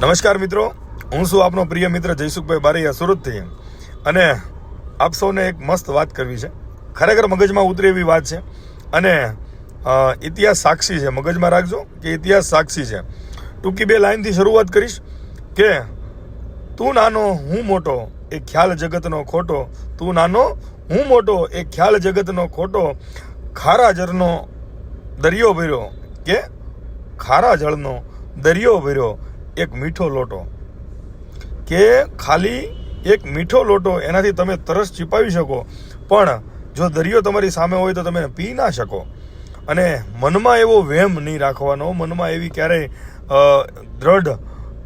નમસ્કાર મિત્રો, હું છું આપનો પ્રિય મિત્ર જયસુખભાઈ બારૈયા સુરતથી. અને આપ સૌને એક મસ્ત વાત કરવી છે. ખરેખર મગજમાં ઉતરે એવી વાત છે અને ઇતિહાસ સાક્ષી છે. મગજમાં રાખજો કે ઇતિહાસ સાક્ષી છે. ટૂંકી બે લાઈનથી શરૂઆત કરીશ કે તું નાનો હું મોટો એ ખ્યાલ જગતનો ખોટો, તું નાનો હું મોટો એ ખ્યાલ જગતનો ખોટો, ખારા જળનો દરિયો ભર્યો કે ખારા જળનો દરિયો ભર્યો એક મીઠો લોટો. કે ખાલી એક મીઠો લોટો એનાથી તમે તરસ છીપાવી શકો, પણ જો દરિયો તમારી સામે હોય તો તમે પી ના શકો. અને મનમાં એવો વહેમ નહીં રાખવાનો, મનમાં એવી ક્યારેય દ્રઢ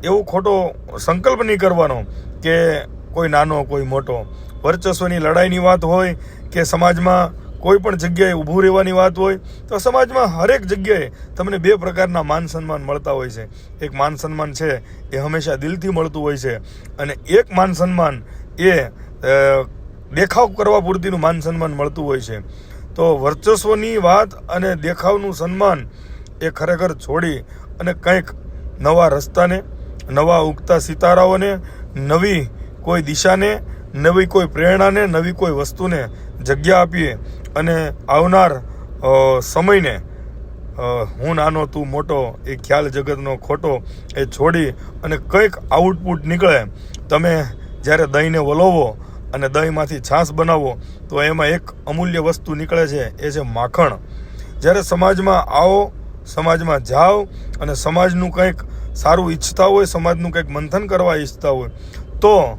એવો ખોટો સંકલ્પ નહીં કરવાનો કે કોઈ નાનો કોઈ મોટો. વર્ચસ્વની લડાઈની વાત હોય કે સમાજમાં કોઈ પણ જગ્યાએ ઊભું રહેવાની વાત હોય તો સમાજમાં હરેક જગ્યાએ તમને બે પ્રકારના માન સન્માન મળતા હોય છે. એક માન સન્માન છે એ હંમેશા દિલથી મળતું હોય છે, અને એક માન સન્માન એ દેખાવ કરવા પૂરતીનું માન સન્માન મળતું હોય છે. તો વર્ચસ્વની વાત અને દેખાવનું સન્માન એ ખરેખર છોડી અને કંઈક નવા રસ્તાને, નવા ઉગતા સિતારાઓને, નવી કોઈ દિશાને, નવી કોઈ પ્રેરણાને, નવી કોઈ વસ્તુને જગ્યા આપીએ અને આવનાર સમયને હું નાનો તું મોટો એ ખ્યાલ જગતનો ખોટો એ છોડી અને કંઈક આઉટપુટ નીકળે. તમે જ્યારે દહીંને વલોવો અને દહીંમાંથી છાશ બનાવો તો એમાં એક અમૂલ્ય વસ્તુ નીકળે છે, એ છે માખણ. જ્યારે સમાજમાં આવો, સમાજમાં જાઓ અને સમાજનું કંઈક સારું ઈચ્છતા હોય, સમાજનું કંઈક મંથન કરવા ઈચ્છતા હોય તો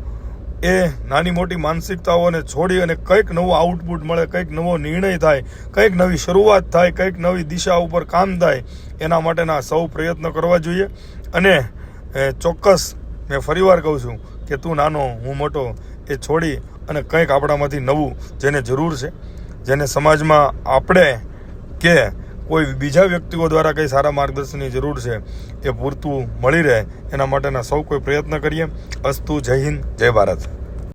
એ નાની મોટી માનસિકતાઓને છોડી અને કંઈક નવું આઉટપુટ મળે, કંઈક નવો નિર્ણય થાય, કંઈક નવી શરૂઆત થાય, કંઈક નવી દિશા ઉપર કામ થાય, એના માટેના સૌ પ્રયત્ન કરવા જોઈએ. અને ચોક્કસ મેં ફરીવાર કહું છું કે તું નાનો હું મોટો એ છોડી અને કંઈક આપણામાંથી નવું જેને જરૂર છે, જેને સમાજમાં આપણે કે કોઈ બીજા વ્યક્તિઓ દ્વારા કંઈ સારા માર્ગદર્શનની જરૂર છે એ પૂરતું મળી રહે એના માટેના સૌ કોઈ પ્રયત્ન કરીએ. અસ્તુ. જય હિન્દ, જય ભારત.